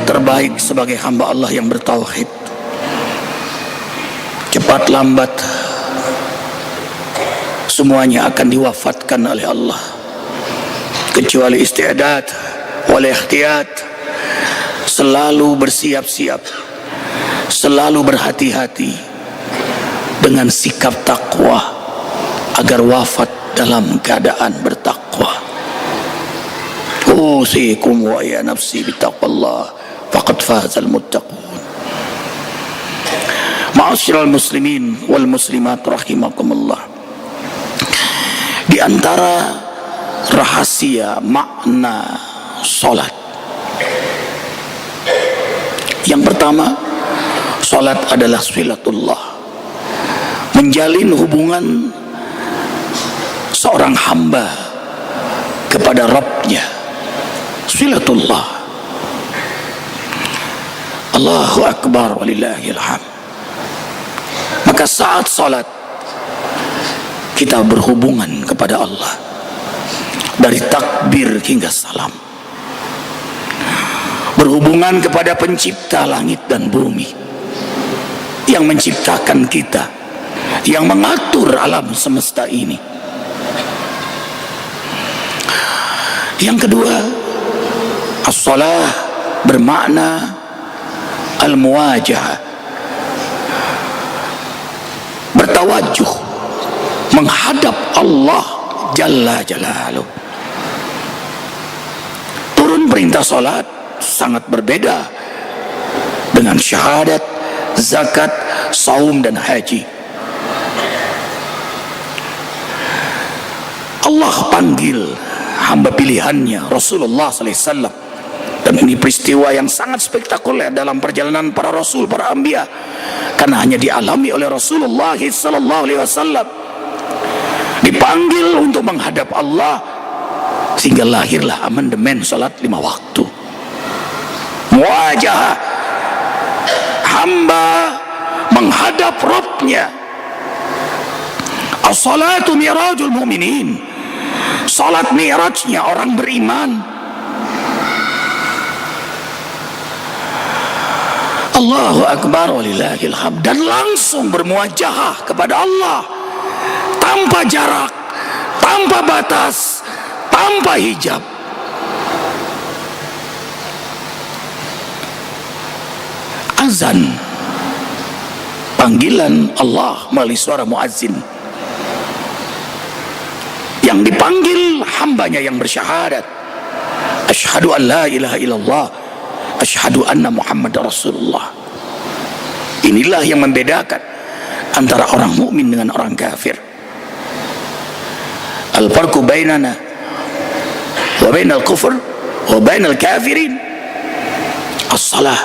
terbaik sebagai hamba Allah yang bertauhid. Cepat lambat semuanya akan diwafatkan oleh Allah, kecuali isti'dad wal ikhtiyat, selalu bersiap-siap, selalu berhati-hati dengan sikap takwa agar wafat dalam keadaan bertakwa. Usikum wa ya nafsi bittaqwallah faqad fazal muttaqun. Ma'asyiral muslimin wal muslimat rahimakumullah, di antara rahasia makna salat, yang pertama, salat adalah silatullah, menjalin hubungan seorang hamba kepada Rabbnya. Silatullah. Allahu akbar walillahil hamd. Maka saat salat kita berhubungan kepada Allah dari takbir hingga salam, berhubungan kepada pencipta langit dan bumi yang menciptakan kita, yang mengatur alam semesta ini. Yang kedua, as-salah bermakna al-muwajahah, bertawajuh menghadap Allah Jalla Jalaluh. Turun perintah salat sangat berbeda dengan syahadat, zakat, saum dan haji. Allah panggil hamba pilihannya Rasulullah SAW, dan ini peristiwa yang sangat spektakuler dalam perjalanan para rasul, para anbiya, karena hanya dialami oleh Rasulullah SAW. Dipanggil untuk menghadap Allah, sehingga lahirlah amandemen salat 5 waktu. Muwajahah, hamba menghadap Rabbnya. As-salatu mirajul mu'minin, salat mi'rajnya orang beriman. Allahu akbar walillahil hamd. Dan langsung bermuajahah kepada Allah, tanpa jarak, tanpa batas, tanpa hijab. Azan, panggilan Allah melalui suara muazzin, yang dipanggil hambanya yang bersyahadat, asyhadu an la ilaha illallah, asyhadu anna Muhammad Rasulullah. Inilah yang membedakan antara orang mukmin dengan orang kafir. Al-farqu bainana wa bainal kufr wa bainal kafirin as-salah.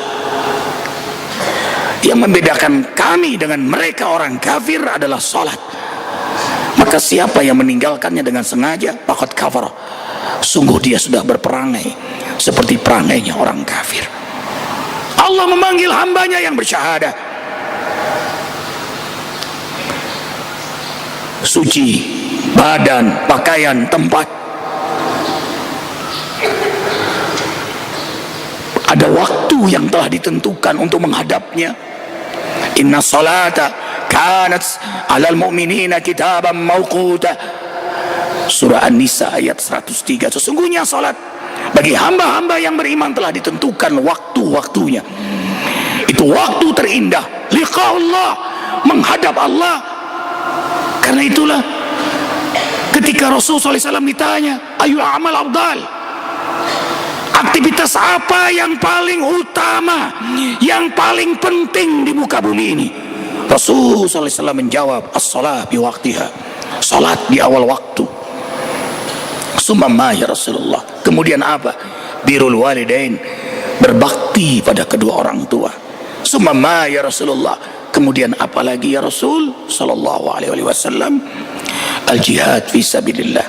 Yang membedakan kami dengan mereka orang kafir adalah salat. Maka siapa yang meninggalkannya dengan sengaja, faqad kafara, sungguh dia sudah berperangai seperti perangainya orang kafir. Allah memanggil hambanya yang bersyahadah, suci badan, pakaian, tempat. Ada waktu yang telah ditentukan untuk menghadapnya. Inna salata kanat alal mu'minina kitaban mawquta. Surah An-Nisa ayat 103. Sesungguhnya salat bagi hamba-hamba yang beriman telah ditentukan waktu-waktunya. Itu waktu terindah, liqa Allah, menghadap Allah. Karena itulah ketika Rasulullah SAW ditanya, ayu amal afdal, aktivitas apa yang paling utama, yang paling penting di muka bumi ini? Rasulullah SAW menjawab, as-salat bi waktiha, salat di awal waktu. Summa ya Rasulullah, kemudian apa? Birrul walidain, berbakti pada kedua orang tua. Summa ya Rasulullah, kemudian apa lagi ya Rasul sallallahu alaihi wasallam? Al-jihad fi sabilillah.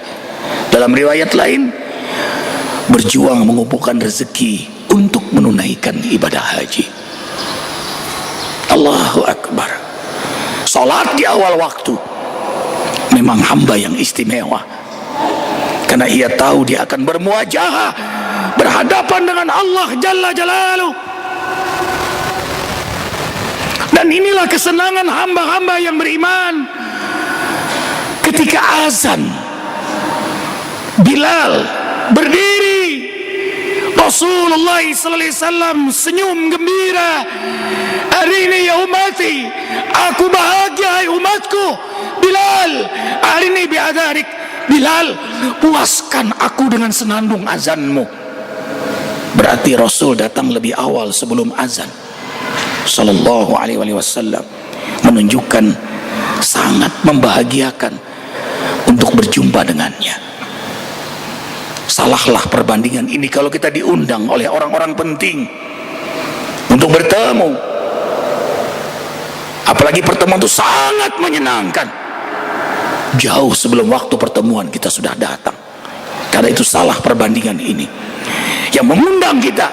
Dalam riwayat lain, berjuang mengumpulkan rezeki untuk menunaikan ibadah haji. Allahu akbar. Salat di awal waktu memang hamba yang istimewa, karena ia tahu dia akan bermuajahah berhadapan dengan Allah Jalla Jalaluh. Dan inilah kesenangan hamba-hamba yang beriman. Ketika azan, Bilal berdiri, Rasulullah SAW senyum gembira. Hari ini ya umati, aku bahagia hai umatku. Bilal, hari ini biadarik. Bilal, puaskan aku dengan senandung azanmu. Berarti Rasul datang lebih awal sebelum azan Sallallahu alaihi wasallam, menunjukkan sangat membahagiakan untuk berjumpa dengannya. Salahlah perbandingan ini kalau kita diundang oleh orang-orang penting untuk bertemu, apalagi pertemuan itu sangat menyenangkan. Jauh sebelum waktu pertemuan kita sudah datang. Karena itu salah perbandingan ini. Yang mengundang kita,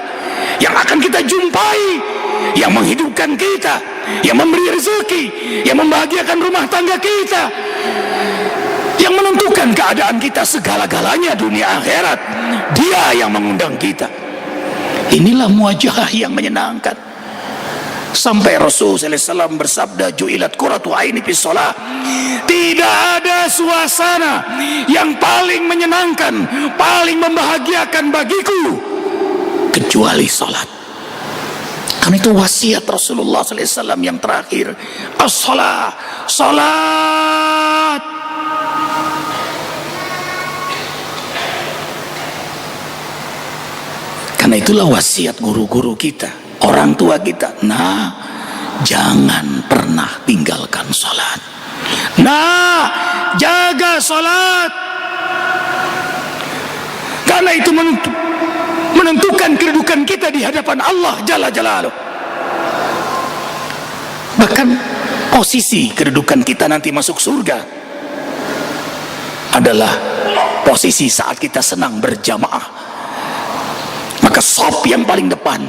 yang akan kita jumpai, yang menghidupkan kita, yang memberi rezeki, yang membahagiakan rumah tangga kita, yang menentukan keadaan kita segala-galanya dunia akhirat, dia yang mengundang kita. Inilah muajah yang menyenangkan. Sampai Rasulullah SAW bersabda, ju'ilat qurratu aini fis shalah. Tidak ada suasana yang paling menyenangkan, paling membahagiakan bagiku kecuali salat. Karena itu wasiat Rasulullah SAW yang terakhir, as-salah, salat. Karena itulah wasiat guru-guru kita, orang tua kita. Nah, jangan pernah tinggalkan salat. Nah, jaga salat. Karena itu menentukan kedudukan kita di hadapan Allah Jalla Jalaluh. Bahkan posisi kedudukan kita nanti masuk surga adalah posisi saat kita senang berjamaah. Maka sop yang paling depan,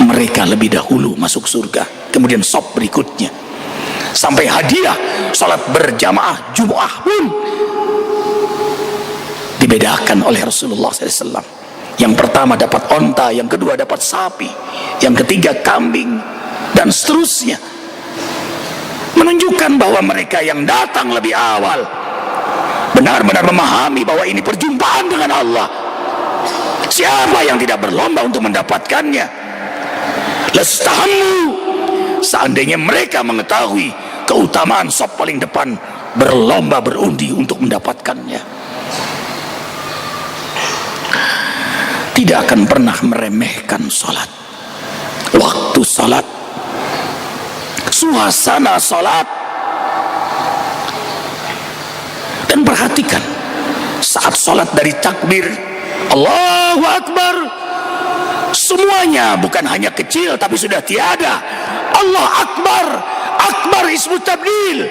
mereka lebih dahulu masuk surga. Kemudian sop berikutnya. Sampai hadiah salat berjamaah Jumu'ah pun dibedakan oleh Rasulullah SAW. Yang pertama dapat onta, yang kedua dapat sapi, yang ketiga kambing, dan seterusnya. Menunjukkan bahwa mereka yang datang lebih awal benar-benar memahami bahwa ini perjumpaan dengan Allah. Siapa yang tidak berlomba untuk mendapatkannya? Lastahammu, seandainya mereka mengetahui keutamaan sop paling depan, berlomba berundi untuk mendapatkannya. Tidak akan pernah meremehkan salat, waktu salat, suasana salat. Dan perhatikan saat salat dari takbir Allahu Akbar, semuanya bukan hanya kecil tapi sudah tiada. Allah Akbar, Akbar ismu tabdil,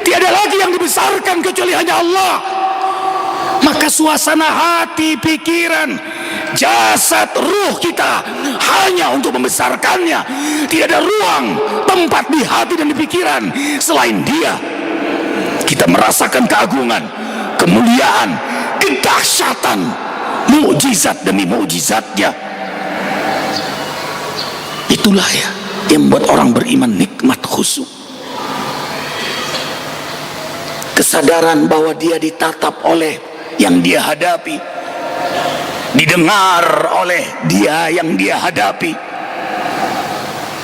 tiada lagi yang dibesarkan kecuali hanya Allah. Maka suasana hati, pikiran, jasad, ruh kita hanya untuk membesarkannya. Tidak ada ruang tempat di hati dan di pikiran selain dia. Kita merasakan keagungan, kemuliaan, kedahsyatan, mukjizat demi mukjizatnya. Itulah ya yang membuat orang beriman nikmat khusyuk. Kesadaran bahwa dia ditatap oleh yang dia hadapi, didengar oleh dia yang dia hadapi.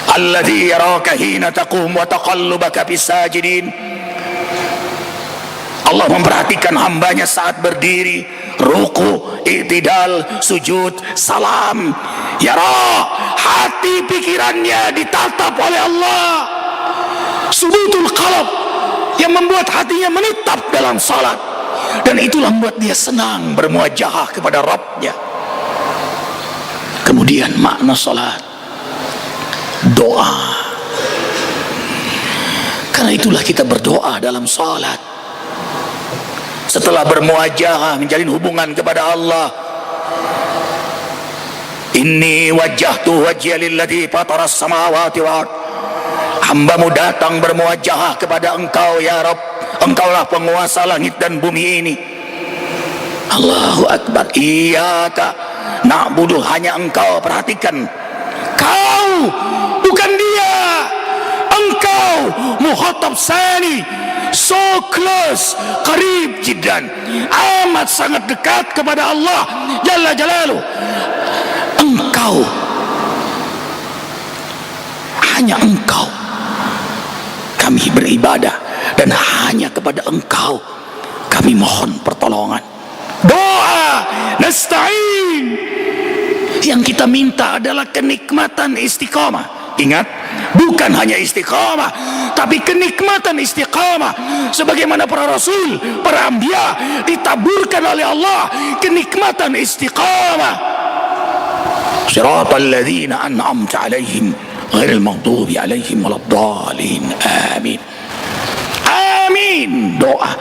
Alladzi yaraka hina taqum wa taqallubaka fis sajidin. Allah memperhatikan hambanya saat berdiri, ruku, i'tidal, sujud, salam. Yara, hati pikirannya ditatap oleh Allah. Subutul qalb yang membuat hatinya menetap dalam salat. Dan itulah membuat dia senang bermuajahah kepada Rabbnya. Kemudian makna salat, doa. Karena itulah kita berdoa dalam salat. Setelah bermuajahah, menjalin hubungan kepada Allah, inni wajjahtu wajhiya lilladzi fataras samawati wal ardh. Hambamu datang bermuajahah kepada engkau ya Rabb, engkaulah penguasa langit dan bumi ini. Allahu Akbar. Iyyaka na'budu, hanya engkau. Perhatikan, kau bukan dia, engkau mukhatab sani, so close, qarib jiddan, amat sangat dekat kepada Allah Jalla Jalaluh. Engkau, hanya engkau kami beribadah, dan hanya kepada engkau kami mohon pertolongan. Doa nasta'in, yang kita minta adalah kenikmatan istiqamah. Ingat, bukan hanya istiqamah, tapi kenikmatan istiqamah sebagaimana para rasul, para anbiya ditaburkan oleh Allah kenikmatan istiqamah. Shiratal ladzina an'amta 'alaihim ghairil maghdubi 'alaihim waladdallin. Amin. Amin. Doa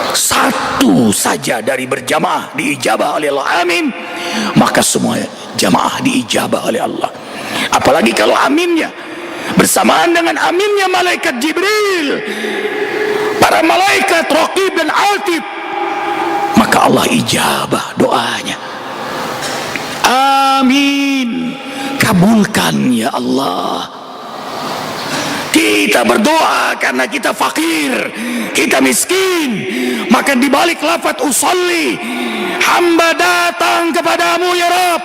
satu saja dari berjamaah diijabah oleh Allah, amin, maka semua jamaah diijabah oleh Allah. Apalagi kalau aminnya bersamaan dengan aminnya malaikat Jibril, para malaikat Raqib dan Atid, maka Allah ijabah doanya. Amin. Kabulkan ya Allah. Kita berdoa karena kita fakir, kita miskin, maka dibalik lafaz usolli, hamba datang kepadamu ya Rabb,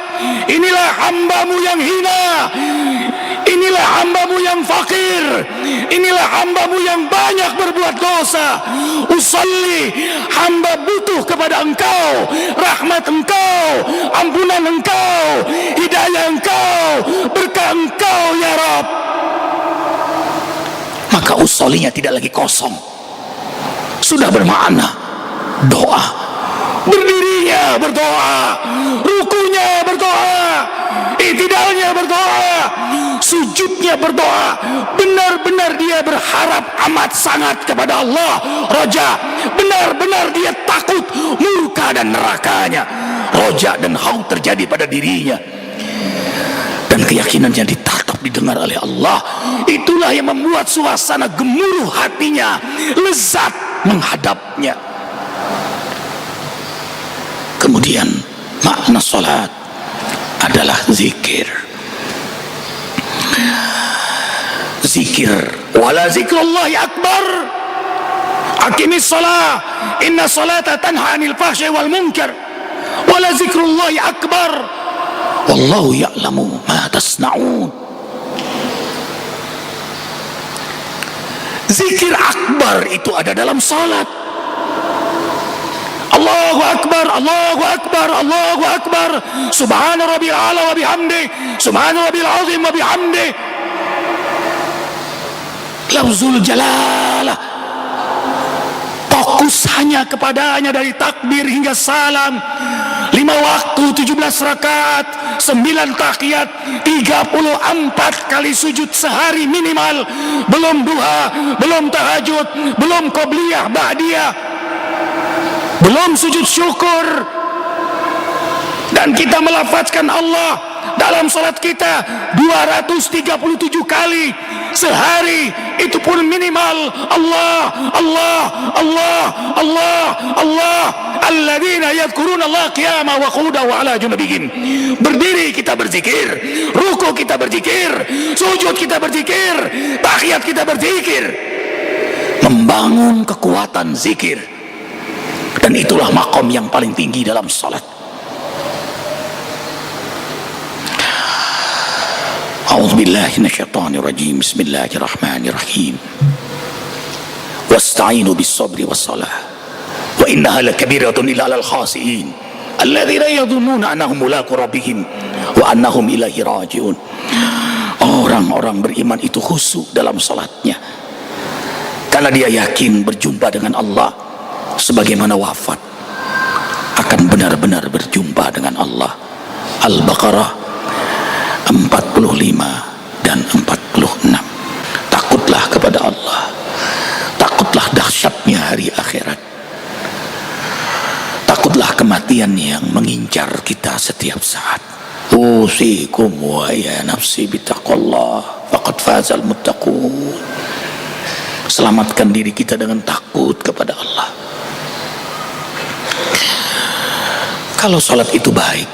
inilah hambamu yang hina, inilah hambamu yang fakir, inilah hambamu yang banyak berbuat dosa. Usolli, hamba butuh kepada engkau, rahmat engkau, ampunan engkau, hidayah engkau, berkah engkau ya Rabb. Maka usolinya tidak lagi kosong, sudah bermakna doa. Berdirinya berdoa, rukunya berdoa, i'tidalnya berdoa, sujudnya berdoa. Benar-benar dia berharap amat sangat kepada Allah, roja. Benar-benar dia takut murka dan nerakanya. Roja dan khauf terjadi pada dirinya, dan keyakinannya ditatap, didengar oleh Allah. Itulah yang membuat suasana gemuruh hatinya, lezat menghadapnya. Kemudian makna salat adalah zikir. Zikir, wala zikrullahi akbar. Aqimis salat, inna salata tanha 'anil fahsya'i wal munkar. Wala zikrullahi akbar. Wallahu ya'lamu ma tasna'un. Zikir akbar itu ada dalam salat. Allahu akbar, Allahu akbar, Allahu akbar. Subhana rabbil a'la wa bihamdi, subhana rabbil azim wa bihamdi. Lafzul jalalah, fokus hanya kepadanya dari takbir hingga salam. 5 waktu, 17 rakaat, 9 tahiyat, 34 kali sujud sehari minimal. Belum duha, belum tahajud, belum qobliyah, ba'diyah, belum sujud syukur. Dan kita melafazkan Allah dalam salat kita 237 kali sehari. Itu pun minimal. Allah, Allah, Allah, Allah, Allah. Alladzina yadhkuruna Allah qiyaman wa qu'udan wa 'ala junubihim. Berdiri kita berzikir, ruku kita berzikir, sujud kita berzikir, tahiyat kita berzikir. Membangun kekuatan zikir. Dan itulah makom yang paling tinggi dalam salat. A'udzubillahi minasyaitonir rajim. Bismillahirrahmanirrahim. Wasta'inu bis-sabri was-salah. Wa innaha lakabiratun illa 'alal khashiin alladzina yadhunnuna annahum mulaqu rabbihim wa annahum ilaihi raji'un. Orang-orang beriman itu khusyuk dalam salatnya karena dia yakin berjumpa dengan Allah, sebagaimana wafat akan benar-benar berjumpa dengan Allah. Al-Baqarah 45 dan 46. Takutlah kepada Allah, takutlah dahsyatnya hari akhirat, takutlah kematian yang mengincar kita setiap saat. Usikum wa ya nafsi bitaqwallah faqad fazal muttaqun. Selamatkan diri kita dengan takut kepada Allah. Kalau salat itu baik,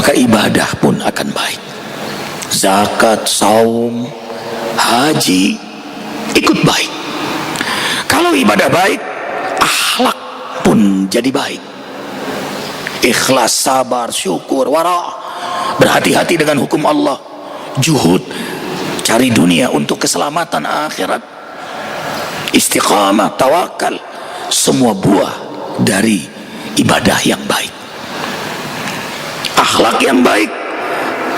maka ibadah pun akan baik. Zakat, saum, haji ikut baik. Kalau ibadah baik, akhlak pun jadi baik. Ikhlas, sabar, syukur, wara, berhati-hati dengan hukum Allah, juhud, cari dunia untuk keselamatan akhirat, istiqamah, tawakal, semua buah dari ibadah yang baik. Akhlak yang baik,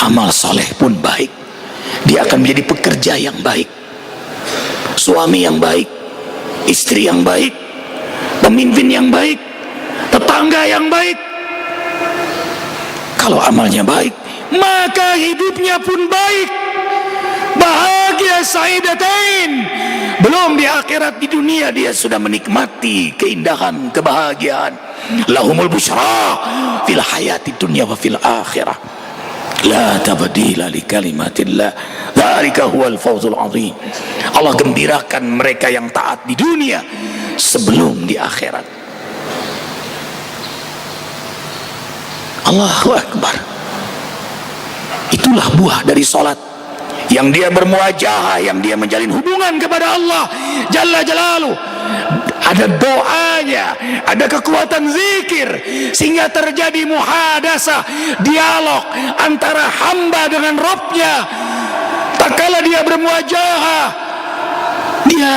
amal soleh pun baik. Dia akan menjadi pekerja yang baik, suami yang baik, istri yang baik, pemimpin yang baik, tetangga yang baik. Kalau amalnya baik, maka hidupnya pun baik, bahagia, saidatain. Belum di akhirat, di dunia dia sudah menikmati keindahan, kebahagiaan. Lahumul busyra fil hayati dunya wa fil akhirah, la tabdila li kalimatillah, dzalika huwal fawzul azim. Allah gembirakan mereka yang taat di dunia sebelum di akhirat. Allahu Akbar. Itulah buah dari salat, yang dia bermuajahah, yang dia menjalin hubungan kepada Allah Jalla Jalaluh. Ada doanya, ada kekuatan zikir, sehingga terjadi muhadasah, dialog antara hamba dengan Rabbnya. Tak kala dia bermuajahah, dia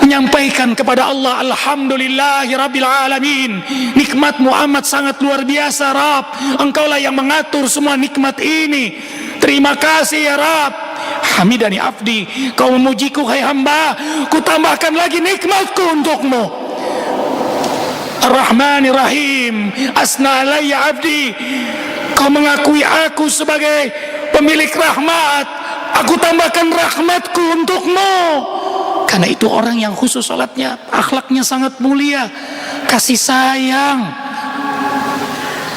menyampaikan kepada Allah, alhamdulillahi rabbil alamin, nikmatmu amat sangat luar biasa Rabb, engkaulah yang mengatur semua nikmat ini, terima kasih ya Rabb. Hamidani abdi, kau memujiku hai hamba, ku tambahkan lagi nikmatku untukmu. Ar-Rahmanir Rahim, asna alayya abdi, kau mengakui aku sebagai pemilik rahmat, aku tambahkan rahmatku untukmu. Karena itu orang yang khusus salatnya, akhlaknya sangat mulia, kasih sayang,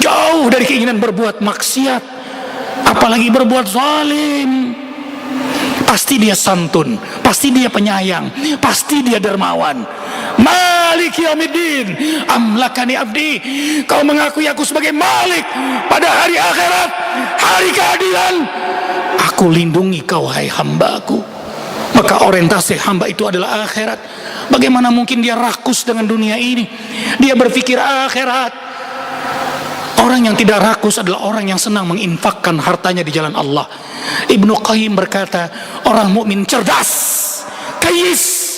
jauh dari keinginan berbuat maksiat, apalagi berbuat zalim. Pasti dia santun, pasti dia penyayang, pasti dia dermawan. Malik yaumiddin, amlakani abdi, kau mengakui aku sebagai Malik pada hari akhirat, hari keadilan. Aku lindungi kau hai hambaku. Maka orientasi hamba itu adalah akhirat. Bagaimana mungkin dia rakus dengan dunia ini? Dia berpikir akhirat. Orang yang tidak rakus adalah orang yang senang menginfakkan hartanya di jalan Allah. Ibnu Qayyim berkata, orang mukmin cerdas, kayis.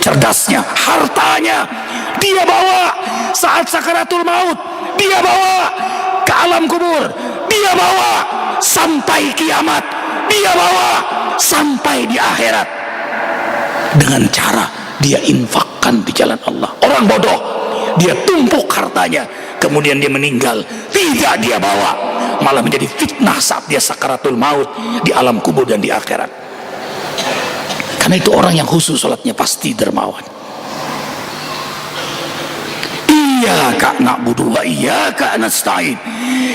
Cerdasnya, hartanya dia bawa saat sakaratul maut, dia bawa ke alam kubur, dia bawa sampai kiamat, dia bawa sampai di akhirat, dengan cara dia infakkan di jalan Allah. Orang bodoh, dia tumpuk hartanya, kemudian dia meninggal, tidak dia bawa, malah menjadi fitnah saat dia sakaratul maut di alam kubur dan di akhirat. Karena itu orang yang khusus salatnya pasti dermawan. Iyyaka na'budu wa iyyaka nasta'in.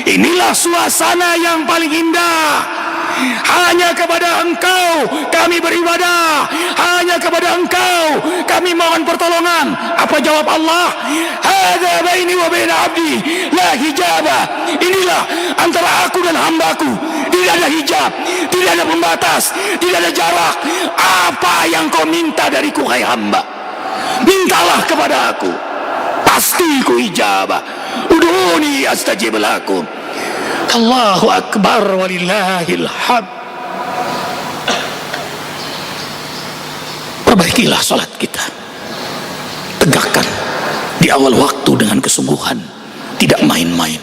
Inilah suasana yang paling indah. Hanya kepada Engkau kami beribadah, hanya kepada Engkau kami mohon pertolongan. Apa jawab Allah? Hadza baini wa baina abdi la hijaba. Inilah antara aku dan hambaku, tidak ada hijab, tidak ada pembatas, tidak ada jarak. Apa yang kau minta dariku hai hamba, mintalah kepada aku, pasti ku ijabah. Udhuni astajib lakum. Allahu Akbar walillahil hamd. Perbaikilah salat kita, tegakkan di awal waktu dengan kesungguhan, tidak main-main.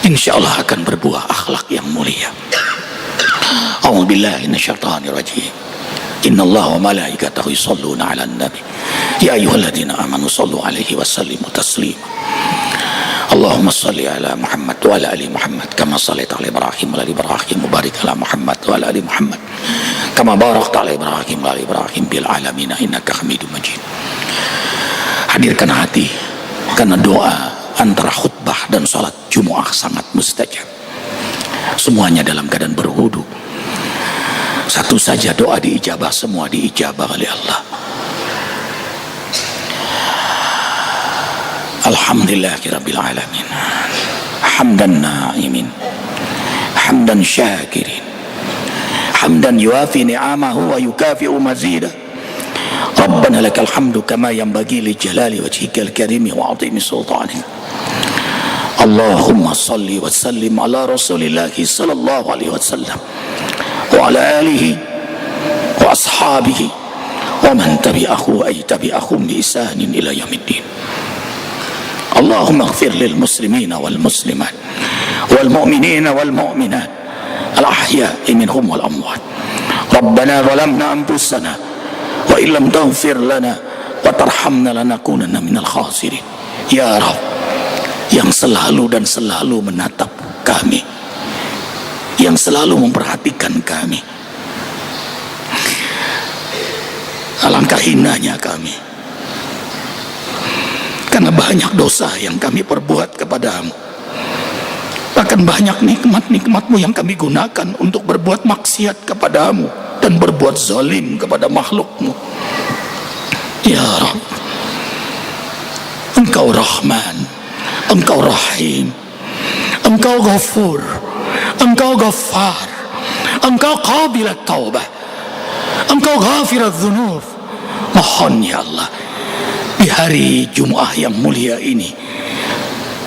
Insya Allah akan berbuah akhlak yang mulia. A'udzubillahi minasyaitonir rajim. Innallaha wa malaikatahu yusholluna 'alan nabi ya ayyuhalladzina amanu shallu 'alaihi wa sallimu taslima. Allahumma salli ala Muhammad wa ala ali Muhammad kama shallaita ala Ibrahim wa ala ali Ibrahim wa barik ala Muhammad wa ala ali Muhammad kama barakta ala Ibrahim wa ala Ibrahim bil alamin innaka Hamidum Majid. Hadirkan hati, karena doa antara khutbah dan salat Jumat sangat mustajab. Semuanya dalam keadaan berwudu. Satu saja doa diijabah, semua diijabah oleh Allah. Alhamdulillahirabbil alamin. hamdan na'imin hamdan syakirin hamdan yuafi ni'amahu wa yukafi'u mazidah. Rabbana lakal hamdu kama yanbaghi li jalali wajhikal karimi wa 'azimi sultanik. Allahumma salli wa sallim ala rasulillahi sallallahu alaihi wasallam wa ala alihi wa ashabihi wa man tabi'ahu ay tabi'ahum bi ihsanin ila yaumiddin. Allahumma ighfir lil muslimina wal muslimat wal mu'minina wal mu'minat al ahya'i minhum wal amwat. Rabbana zalamna anfusana wa illam taghfir lana wa tarhamna lanakunanna minal khasirin. Ya Rabb, yang selalu dan selalu menatap kami, yang selalu memperhatikan kami, alangkah hinanya kami karena banyak dosa yang kami perbuat kepadamu, bahkan banyak nikmat-nikmatmu yang kami gunakan untuk berbuat maksiat kepadamu dan berbuat zalim kepada makhlukmu. Ya Rabb, Engkau Rahman, Engkau Rahim, Engkau Ghafur, Engkau Ghaffar, Engkau Qabilat Taubah, Engkau Ghafirat Dzunub. Mohon ya Allah, di hari Jumat yang mulia ini,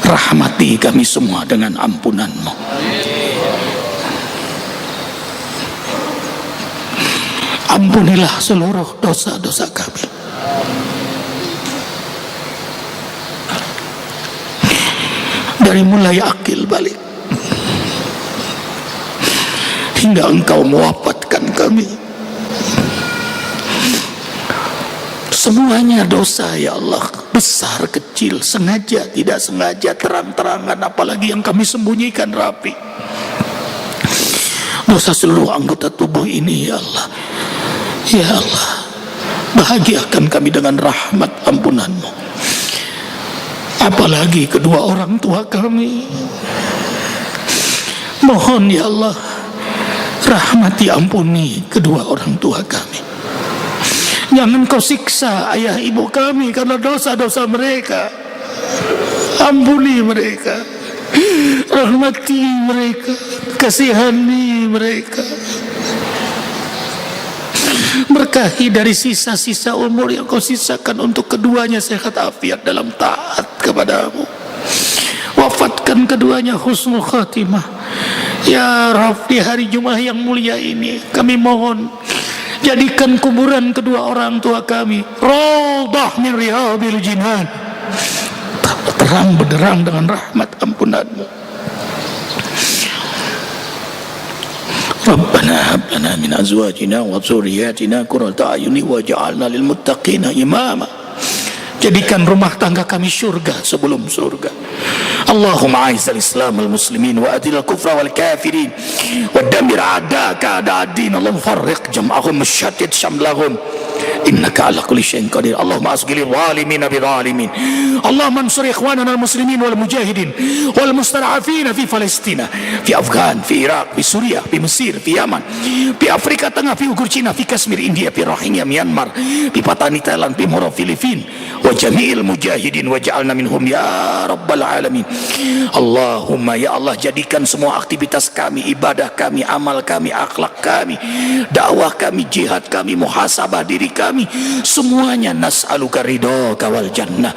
rahmati kami semua dengan ampunan-Mu. Ampunilah seluruh dosa-dosa kami. Dari mulai akil balik hingga Engkau mewafatkan kami, semuanya dosa ya Allah, besar kecil, sengaja tidak sengaja, terang-terangan, apalagi yang kami sembunyikan rapi. Dosa seluruh anggota tubuh ini ya Allah. Ya Allah, bahagiakan kami dengan rahmat ampunan-Mu, apalagi kedua orang tua kami. Mohon ya Allah, rahmati ampuni kedua orang tua kami. Jangan Kau siksa ayah ibu kami karena dosa-dosa mereka. Ampuni mereka, rahmati mereka, kasihani mereka, berkahi dari sisa-sisa umur yang Kau sisakan untuk keduanya sehat afiat dalam taat kepadamu. Wafatkan keduanya husnul khatimah. Ya Rabb, di hari Jumat yang mulia ini kami mohon, jadikan kuburan kedua orang tua kami raudhah min riyadil jinan, terang benderang dengan rahmat ampunan-Mu. Rabbana hab lana min azwajina wa dzurriyyatina qurrata a'yuni waj'alna lil muttaqina imama. Jadikan rumah tangga kami surga sebelum surga. Allahumma a'izzal islam wal muslimin wa adil al kufra wal kafirin wa dammir a'da'aka a'da'ad-din. Allahumma farriq jam'ahum washattit shamlahum innaka ala kulli syai'in qadir. Allahumma asghil zalimin bi zalimin. Allahumma ansur ikhwanana al muslimin wal mujahidin wal mustad'afin fi Palestina, fi Afghan, fi Iraq, fi Suriah, fi Mesir, fi Yaman, fi Afrika Tengah, fi Uighur Cina, fi Kashmir India, fi Rohingya Myanmar, fi Patani Thailand, fi Moro Filipin, wa jami'il mujahidin waj'alna minhum ya rabbal alamin. Allahumma ya Allah, jadikan semua aktivitas kami, ibadah kami, amal kami, akhlak kami, dakwah kami, jihad kami, muhasabah diri kami, semuanya nas'aluka ridhaka wal jannah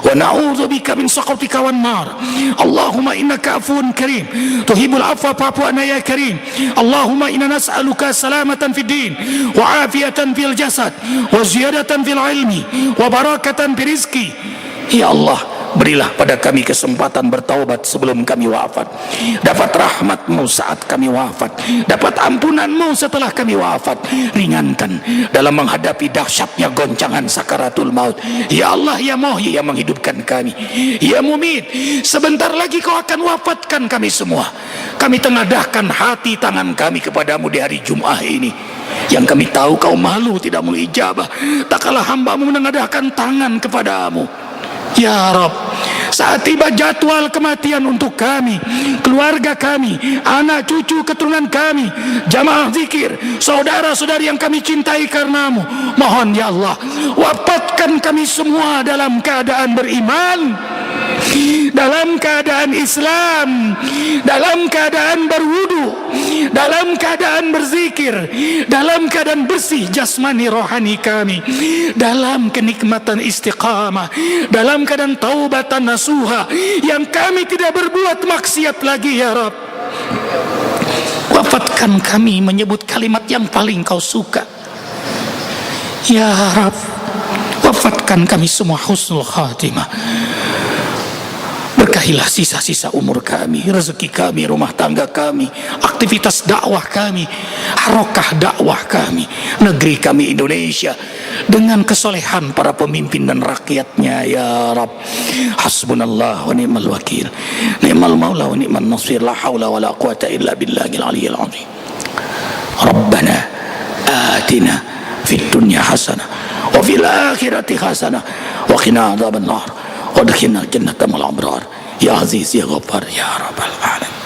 wa na'udzubika min sakhatika wan nar. Allahumma innaka afuwun karim tuhibbul afwa fa'fu anna ya karim. Allahumma inna nas'aluka salamatan fid din wa afiyatan fil jasad wa ziyadatan fil ilmi wa barakatan fi rizqi. Ya Allah, berilah pada kami kesempatan bertaubat sebelum kami wafat, dapat rahmat-Mu saat kami wafat, dapat ampunan-Mu setelah kami wafat. Ringankan dalam menghadapi dahsyatnya goncangan sakaratul maut. Ya Allah, ya Muhyi yang menghidupkan kami, ya Mumit, sebentar lagi Kau akan wafatkan kami semua. Kami tengadahkan hati tangan kami kepadamu di hari Jumat ini, yang kami tahu Kau malu tidak mau ijabah, tak kalah hamba-Mu menengadahkan tangan kepadamu. Ya Rabb, saat tiba jadwal kematian untuk kami, keluarga kami, anak cucu keturunan kami, jamaah zikir, saudara-saudari yang kami cintai karena-Mu, mohon ya Allah, wafatkan kami semua dalam keadaan beriman, dalam keadaan Islam, dalam keadaan berwudu, dalam keadaan berzikir, dalam keadaan bersih jasmani rohani kami, dalam kenikmatan istiqamah, dalam keadaan taubatan nasuha, yang kami tidak berbuat maksiat lagi ya Rabb. Wafatkan kami menyebut kalimat yang paling kau suka ya Rabb. Wafatkan kami semua husnul khatimah. Berkahilah sisa-sisa umur kami, rezeki kami, rumah tangga kami, aktivitas dakwah kami, harokah dakwah kami, negeri kami Indonesia dengan kesolehan para pemimpin dan rakyatnya ya Rabb. Hasbunallah wa ni'mal wakil, ni'mal maula wa ni'man nasir, la hawla wa la quwata illa billahil aliyyil azim. Rabbana atina fid dunya hasanah wa fil akhirati hasanah wa qina adzaban nar. Wadkhilna jannata mal abrar ya aziz ya ghaffar ya rabbal alamin.